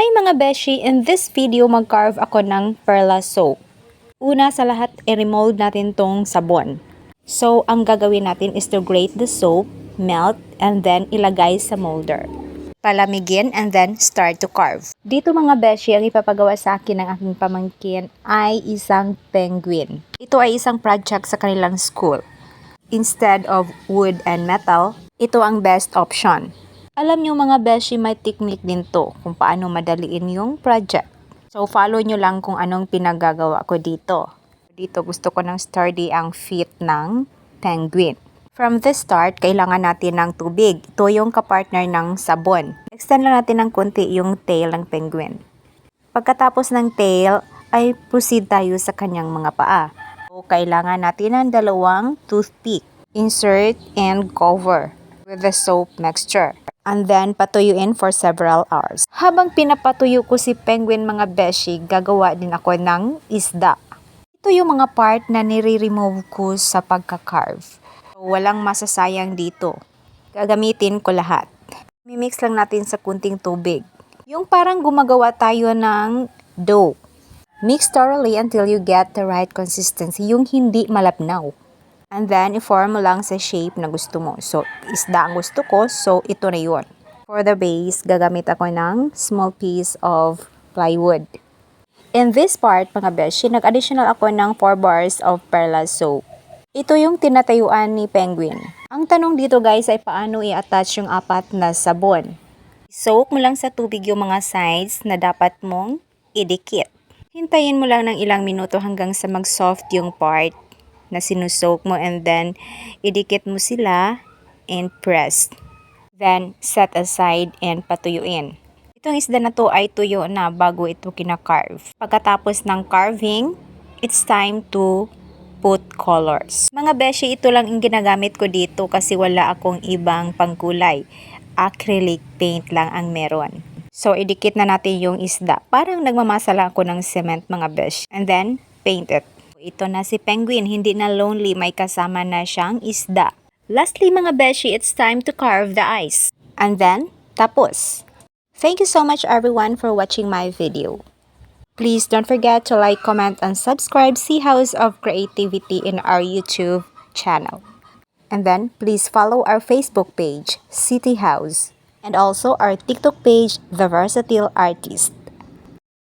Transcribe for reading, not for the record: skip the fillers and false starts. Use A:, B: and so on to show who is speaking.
A: Hi mga beshi! In this video, mag-carve ako ng Perla soap. Una sa lahat, i-remold natin tong sabon. So, ang gagawin natin is to grate the soap, melt, and then ilagay sa molder. Palamigin and then start to carve. Dito mga beshi, ang ipapagawa sa akin ng aking pamangkin ay isang penguin. Ito ay isang project sa kanilang school. Instead of wood and metal, ito ang best option. Alam nyo mga beshi, may technique din to kung paano madaliin yung project. So follow nyo lang kung anong pinagagawa ko dito. Dito gusto ko ng sturdy ang feet ng penguin. From the start, kailangan natin ng tubig. Ito yung kapartner ng sabon. Extend lang natin ng konti yung tail ng penguin. Pagkatapos ng tail, ay proceed tayo sa kanyang mga paa. So kailangan natin ng dalawang toothpick. Insert and cover with the soap mixture. And then, patuyuin for several hours. Habang pinapatuyo ko si penguin mga beshi, gagawa din ako ng isda. Ito yung mga part na nire-remove ko sa pagka-carve. So, walang masasayang dito. Gagamitin ko lahat. Mimix lang natin sa kunting tubig. Yung parang gumagawa tayo ng dough. Mix thoroughly until you get the right consistency, yung hindi malabnaw. And then, i-form mo lang sa shape na gusto mo. So, isda ang gusto ko. So, ito na yun. For the base, gagamit ako ng small piece of plywood. In this part, mga beshi, nag-additional ako ng 4 bars of Perla soap. Ito yung tinatayuan ni penguin. Ang tanong dito guys ay paano i-attach yung 4 na sabon. Soak mo lang sa tubig yung mga sides na dapat mong idikit. Hintayin mo lang ng ilang minuto hanggang sa mag-soft yung part na sinusoak mo, and then idikit mo sila and press. Then set aside and patuyuin. Itong isda na to ay tuyo na bago ito kina-carve. Pagkatapos ng carving, it's time to put colors. Mga beshi, ito lang ang ginagamit ko dito kasi wala akong ibang pangkulay. Acrylic paint lang ang meron. So idikit na natin yung isda. Parang nagmamasa lang ako ng cement mga beshi. And then paint it. Ito na si penguin, hindi na lonely, may kasama na siyang isda. Lastly mga beshi, it's time to carve the eyes. And then, tapos. Thank you so much everyone for watching my video. Please don't forget to like, comment, and subscribe See House of Creativity in our YouTube channel. And then, please follow our Facebook page, City House. And also our TikTok page, The Versatile Artist.